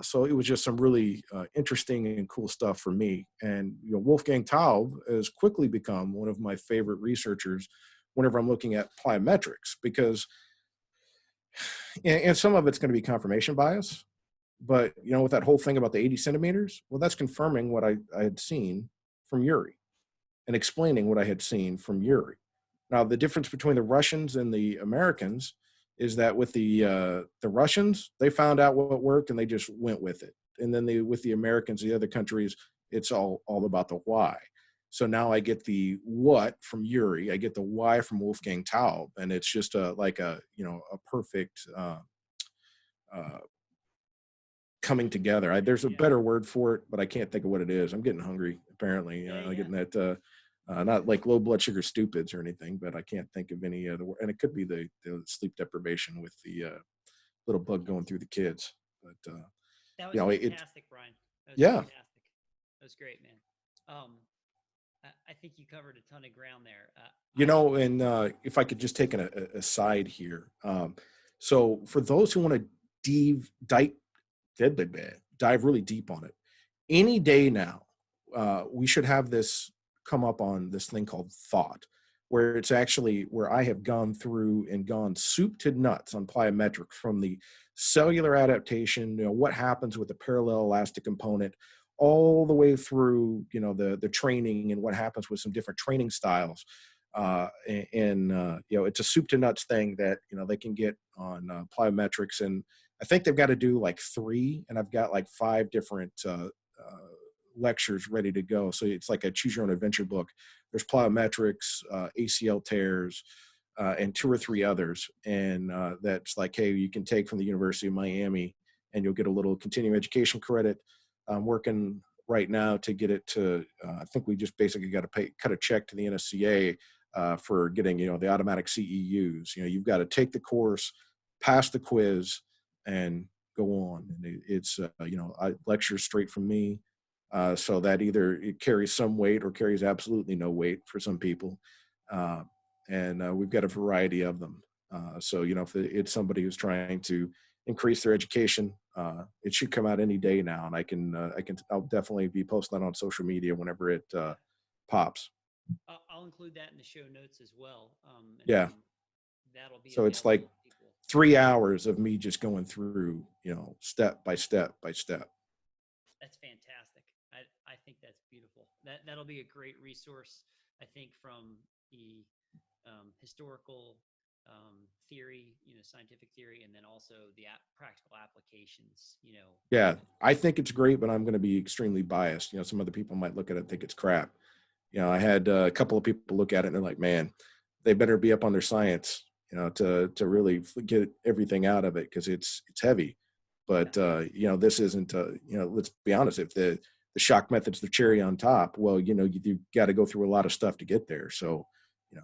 So it was just some really interesting and cool stuff for me. And, Wolfgang Taub has quickly become one of my favorite researchers whenever I'm looking at plyometrics, because, and some of it's going to be confirmation bias. But, with that whole thing about the 80 centimeters, well, that's confirming what I had seen from Yuri and explaining what I had seen from Yuri. Now, the difference between the Russians and the Americans is that with the Russians, they found out what worked and they just went with it. And then with the Americans, the other countries, it's all about the why. So now I get the what from Yuri, I get the why from Wolfgang Taub, and it's just a perfect coming together. There's a better word for it, but I can't think of what it is. I'm getting hungry, apparently. Getting that Not like low blood sugar stupids or anything, but I can't think of any other word. And it could be the sleep deprivation with the little bug going through the kids. But that was you know, fantastic, Bryan. That was yeah. fantastic. That was great, man. I think you covered a ton of ground there. You know, and if I could just take an aside here. So for those who want to dive really deep on it, any day now, we should have this come up on this thing called thought, where it's actually where I have gone through and gone soup to nuts on plyometrics from the cellular adaptation, you know, what happens with the parallel elastic component, all the way through, you know, the training and what happens with some different training styles. You know, it's a soup to nuts thing that, you know, they can get on plyometrics. And I think they've got to do like 3, and I've got like 5 different lectures ready to go. So it's like a choose your own adventure book. There's plyometrics, ACL tears, and 2 or 3 others. And that's like, hey, you can take from the University of Miami and you'll get a little continuing education credit. I'm working right now to get it to, I think we just basically got to cut a check to the NSCA for getting, you know, the automatic CEUs. You know, you've got to take the course, pass the quiz, and go on. And it's, you know, lectures straight from me. So that either it carries some weight or carries absolutely no weight for some people. And we've got a variety of them. So, you know, if it's somebody who's trying to increase their education, it should come out any day now. And I'll definitely be posting that on social media whenever it pops. I'll include that in the show notes as well. Yeah. That'll be so it's like 3 hours of me just going through, you know, step by step by step. That's fantastic. I think that's beautiful. That'll be a great resource, I think, from the historical theory, you know, scientific theory, and then also the practical applications, you know. Yeah, I think it's great, but I'm going to be extremely biased. You know, some other people might look at it and think it's crap. You know, I had a couple of people look at it and they're like, man, they better be up on their science, you know, to really get everything out of it, because it's heavy. But, you know, this isn't, you know, let's be honest, if the shock method's the cherry on top, well, you know, you got to go through a lot of stuff to get there. So, you know,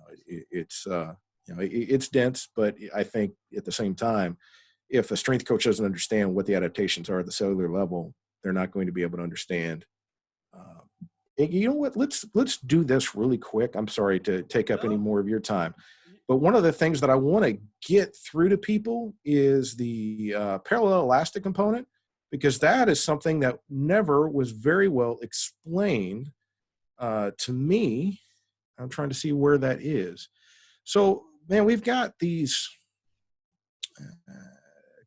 it's, you know, it's dense, but I think at the same time, if a strength coach doesn't understand what the adaptations are at the cellular level, they're not going to be able to understand. You know what? Let's do this really quick. I'm sorry to take up any more of your time, but one of the things that I want to get through to people is the parallel elastic component, because that is something that never was very well explained to me. I'm trying to see where that is. So, man, we've got these.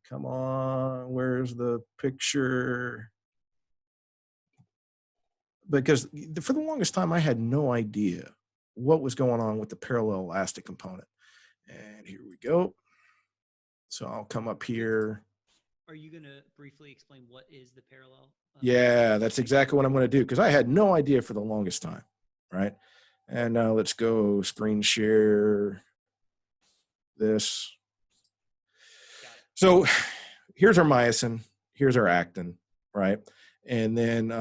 Come on, where's the picture? Because for the longest time, I had no idea what was going on with the parallel elastic component. And here we go. So I'll come up here. Are you going to briefly explain what is the parallel? Yeah, that's exactly what I'm going to do, because I had no idea for the longest time, right? And now let's go screen share this. So here's our myosin, here's our actin, right? And then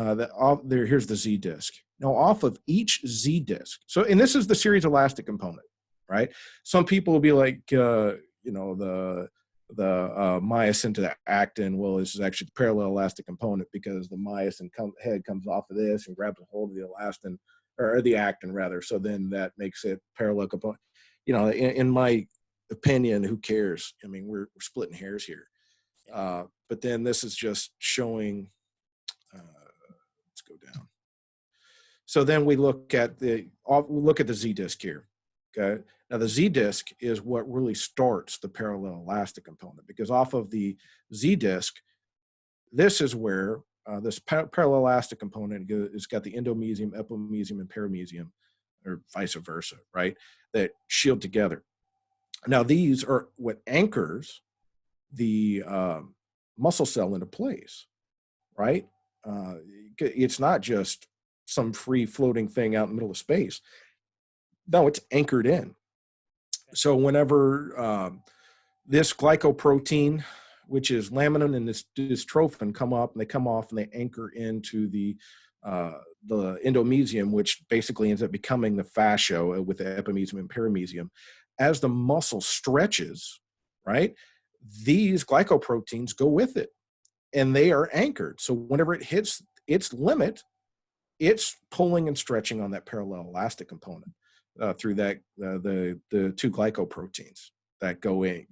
here's the Z disc. Now off of each Z disc, so, and this is the series elastic component, right? Some people will be like, you know, the myosin to the actin, well, this is actually the parallel elastic component, because the myosin head comes off of this and grabs a hold of the elastin, or the actin rather. So then that makes it parallel component. You know, in my opinion, who cares? I mean, we're splitting hairs here. But then this is just showing, let's go down. So then we look at the Z disc here. Okay. Now the Z disc is what really starts the parallel elastic component, because off of the Z disc, this is where this parallel elastic component has got the endomysium, epimysium, and paramysium, or vice versa, right? That shield together. Now these are what anchors the muscle cell into place, right? It's not just some free floating thing out in the middle of space. No, it's anchored in. So whenever this glycoprotein, which is laminin and this dystrophin, come up and they come off and they anchor into the endomysium, which basically ends up becoming the fascia with the epimysium and perimysium. As the muscle stretches, right, these glycoproteins go with it, and they are anchored. So whenever it hits its limit, it's pulling and stretching on that parallel elastic component through that the two glycoproteins that go in,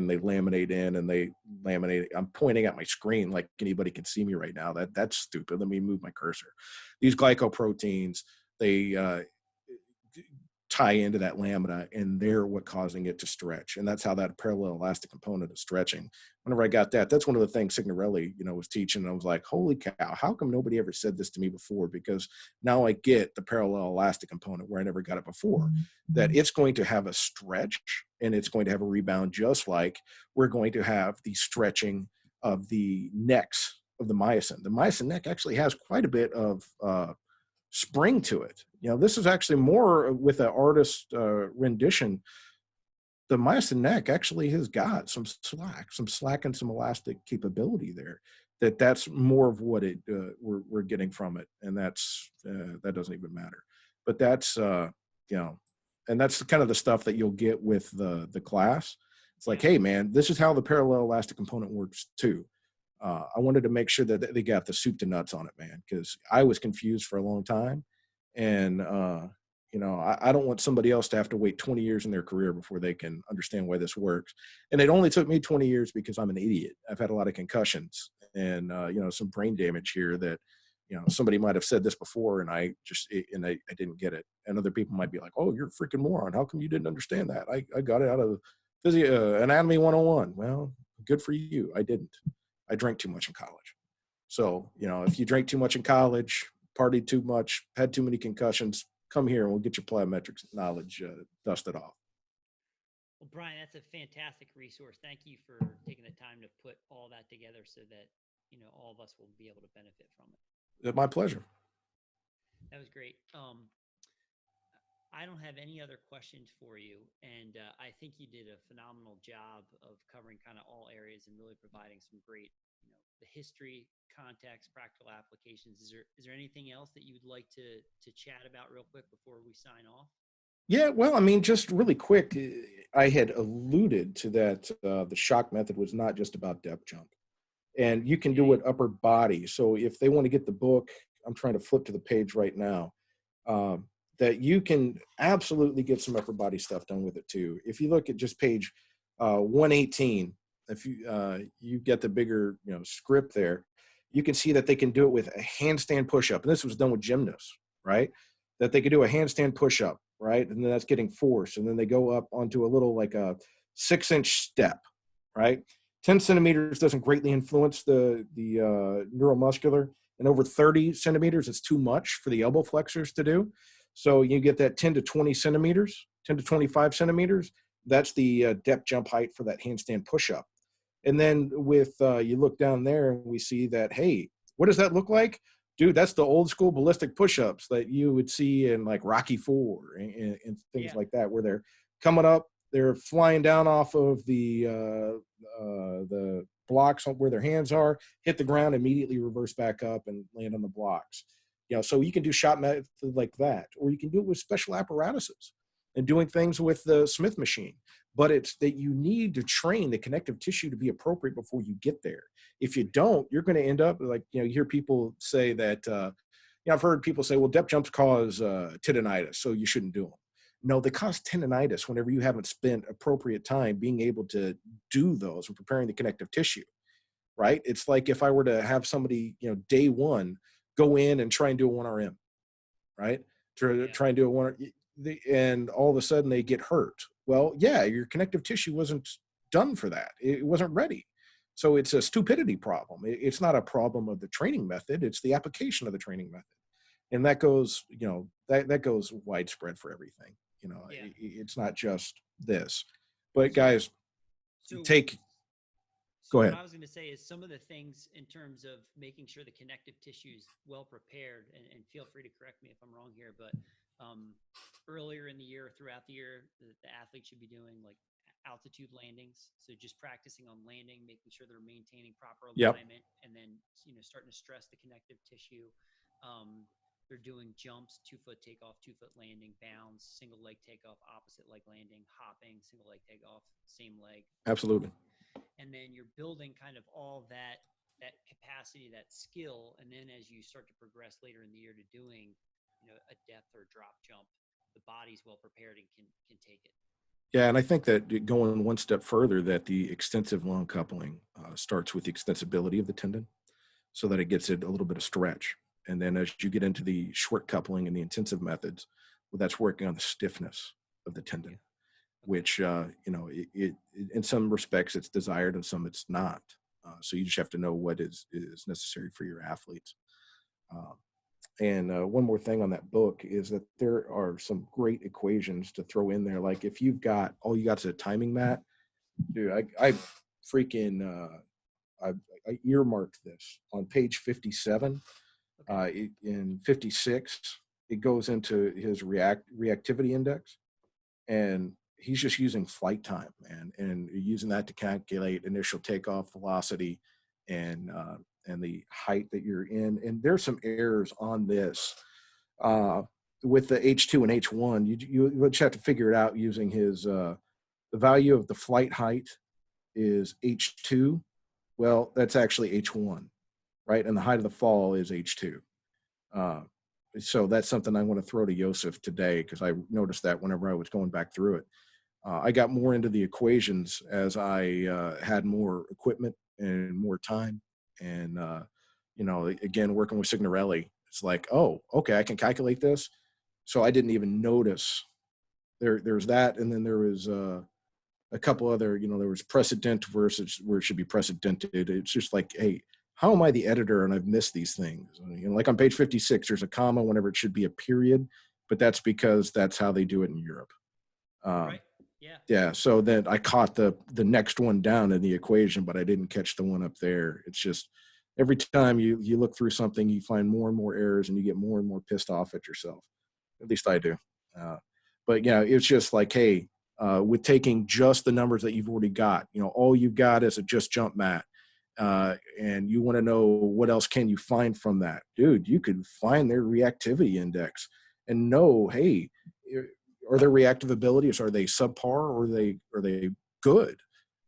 they laminate in, and they laminate. I'm pointing at my screen like anybody can see me right now. That's stupid. Let me move my cursor. These glycoproteins, they tie into that lamina, and they're what causing it to stretch. And that's how that parallel elastic component is stretching. Whenever I got that, that's one of the things Signorelli, was teaching. And I was like, holy cow, how come nobody ever said this to me before? Because now I get the parallel elastic component where I never got it before, that it's going to have a stretch and it's going to have a rebound, just like we're going to have the stretching of the necks of the myosin. The myosin neck actually has quite a bit of spring to it. This is actually more with an artist rendition. The myosin neck actually has got some slack and some elastic capability there. That's more of what we're getting from it, and that's that doesn't even matter. But that's and that's kind of the stuff that you'll get with the class. It's like, hey man, this is how the parallel elastic component works too. I wanted to make sure that they got the soup to nuts on it, man, because I was confused for a long time. And, I don't want somebody else to have to wait 20 years in their career before they can understand why this works. And it only took me 20 years because I'm an idiot. I've had a lot of concussions and, some brain damage here that, somebody might have said this before and I didn't get it. And other people might be like, oh, you're a freaking moron. How come you didn't understand that? I got it out of Anatomy 101. Well, good for you. I didn't. I drank too much in college. So, if you drank too much in college, partied too much, had too many concussions, come here and we'll get your plyometrics knowledge dusted off. Well, Bryan, that's a fantastic resource. Thank you for taking the time to put all that together so that, all of us will be able to benefit from it. My pleasure. That was great. I don't have any other questions for you. And I think you did a phenomenal job of covering kind of all areas and really providing some great, the history, context, practical applications. Is there anything else that you would like to chat about real quick before we sign off? Yeah, well, I mean, just really quick, I had alluded to that the shock method was not just about depth jump. And you can do it upper body. So if they want to get the book, I'm trying to flip to the page right now, that you can absolutely get some upper body stuff done with it too. If you look at just page 118, if you get the bigger script there, you can see that they can do it with a handstand push-up. And this was done with gymnasts, right? That they could do a handstand push-up, right? And then that's getting force. And then they go up onto a little like a 6-inch step, right? 10 centimeters doesn't greatly influence the neuromuscular, and over 30 centimeters, it's too much for the elbow flexors to do. So you get that 10 to 20 centimeters, 10 to 25 centimeters. That's the depth jump height for that handstand push-up. And then with you look down there and we see that, hey, what does that look like? Dude, that's the old school ballistic push-ups that you would see in like Rocky IV and things like that, where they're coming up, they're flying down off of the blocks where their hands are, hit the ground, immediately reverse back up and land on the blocks. So you can do shot method like that, or you can do it with special apparatuses and doing things with the Smith machine. But it's that you need to train the connective tissue to be appropriate before you get there. If you don't, you're going to end up like, you hear people say that, I've heard people say, well, depth jumps cause tendonitis, so you shouldn't do them. No, they cause tendonitis whenever you haven't spent appropriate time being able to do those and preparing the connective tissue, right? It's like if I were to have somebody, day one, go in and try and do a 1RM, right? Try and do a 1, and all of a sudden they get hurt. Well, yeah, your connective tissue wasn't done for that. It wasn't ready. So it's a stupidity problem. It's not a problem of the training method. It's the application of the training method. And that goes, that goes widespread for everything. It's not just this. But guys, go ahead. What I was going to say is some of the things in terms of making sure the connective tissue is well prepared, and feel free to correct me if I'm wrong here, but earlier in the year, throughout the year, the athlete should be doing like altitude landings. So just practicing on landing, making sure they're maintaining proper alignment, and then starting to stress the connective tissue. they're doing jumps, 2-foot takeoff, 2-foot landing, bounds, single leg takeoff, opposite leg landing, hopping, single leg takeoff, same leg. Absolutely. And then you're building kind of all that capacity, that skill. And then as you start to progress later in the year to doing, a depth or drop jump, the body's well prepared and can take it. Yeah, and I think that going one step further, that the extensive long coupling starts with the extensibility of the tendon, so that it gets it a little bit of stretch. And then as you get into the short coupling and the intensive methods, well, that's working on the stiffness of the tendon, Yeah. which it in some respects it's desired, and some it's not. So you just have to know what is necessary for your athletes. And one more thing on that book is that there are some great equations to throw in there. Like if you've got all you got is a timing mat, dude, I freaking I earmarked this on page 57. In 56, it goes into his reactivity index, and he's just using flight time, man, and using that to calculate initial takeoff velocity and the height that you're in. And there's some errors on this with the H2 and H1. You just have to figure it out using his the value of the flight height is H2. Well, that's actually H1, right? And the height of the fall is H2. So that's something I want to throw to Joseph today, because I noticed that whenever I was going back through it. I got more into the equations as I had more equipment and more time. And, again, working with Signorelli, it's like, oh, okay, I can calculate this. So I didn't even notice there's that. And then there was a couple other, there was precedent versus where it should be precedented. It's just like, hey, how am I the editor and I've missed these things? Like on page 56, there's a comma whenever it should be a period, but that's because that's how they do it in Europe. Right. Yeah. Yeah. So then I caught the next one down in the equation, but I didn't catch the one up there. It's just every time you look through something, you find more and more errors, and you get more and more pissed off at yourself. At least I do. But yeah, it's just like, hey, with taking just the numbers that you've already got, all you've got is a just jump mat. And you want to know what else can you find from that, dude? You could find their reactivity index and know, hey, are their reactive abilities, are they subpar, or are they good?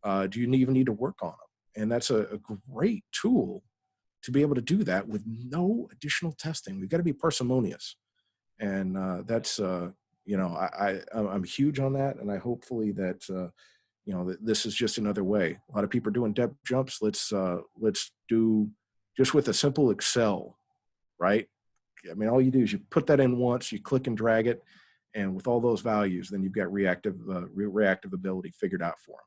Do you even need to work on them? And that's a great tool to be able to do that with no additional testing. We've got to be parsimonious, and that's I'm huge on that, and I hopefully that this is just another way. A lot of people are doing depth jumps. Let's do just with a simple Excel, right? I mean, all you do is you put that in once, you click and drag it, and with all those values, then you've got reactive ability figured out for them.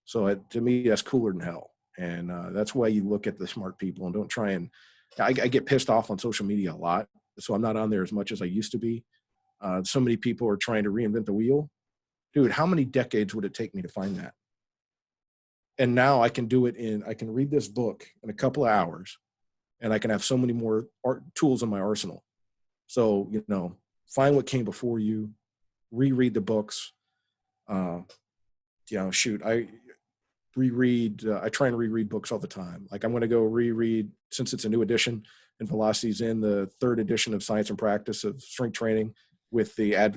So to me, that's cooler than hell, and that's why you look at the smart people and don't try and. I get pissed off on social media a lot, so I'm not on there as much as I used to be. So many people are trying to reinvent the wheel. Dude, how many decades would it take me to find that? And now I can do it I can read this book in a couple of hours, and I can have so many more tools in my arsenal. So, find what came before you, reread the books. I reread, I try and reread books all the time. Like I'm going to go reread, since it's a new edition and Velocity's in the 3rd edition of Science and Practice of Strength Training with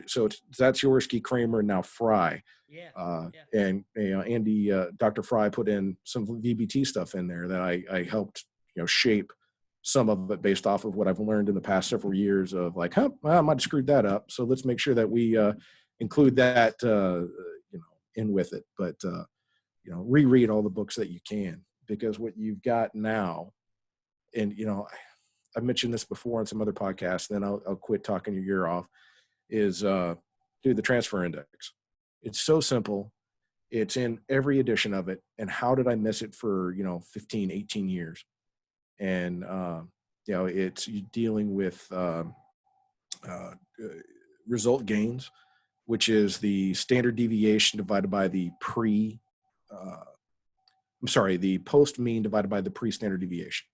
so that's Jaworski, Kramer, and now Fry. Yeah. And Andy, Dr. Fry put in some VBT stuff in there that I helped, shape some of it based off of what I've learned in the past several years of like, I might have screwed that up. So let's make sure that we include that, in with it. But, reread all the books that you can, because what you've got now, and, I've mentioned this before on some other podcasts, then I'll quit talking your ear off, is the transfer index. It's so simple. It's in every edition of it. And how did I miss it for, 15, 18 years? And, it's dealing with result gains, which is the standard deviation divided by the the post mean divided by the pre-standard deviation.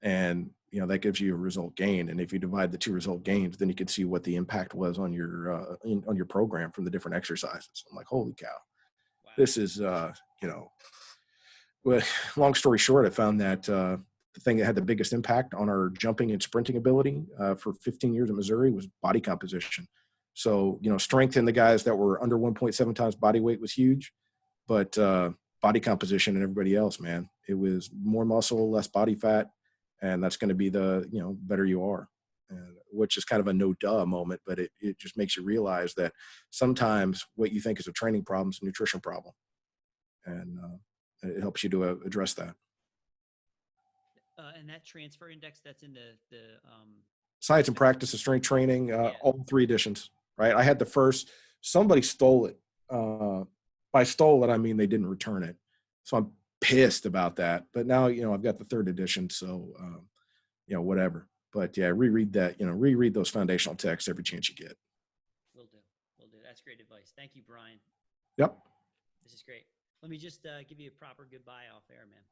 And, that gives you a result gain. And if you divide the two result gains, then you can see what the impact was on your program from the different exercises. I'm like, holy cow. Wow. This is, well, long story short, I found that the thing that had the biggest impact on our jumping and sprinting ability for 15 years at Missouri was body composition. So, strength in the guys that were under 1.7 times body weight was huge, but body composition and everybody else, man, it was more muscle, less body fat. And that's going to be the, better you are, and, which is kind of a no duh moment, but it just makes you realize that sometimes what you think is a training problem is a nutrition problem. And it helps you to address that. And that transfer index, that's in the Science and Practice of Strength Training, all 3 editions, right? I had the first, somebody stole it. By stole it, I mean they didn't return it. So I'm pissed about that. But now, I've got the 3rd edition, so, whatever. But yeah, reread that, reread those foundational texts every chance you get. Will do. That's great advice. Thank you, Bryan. Yep. This is great. Let me just give you a proper goodbye off air, man.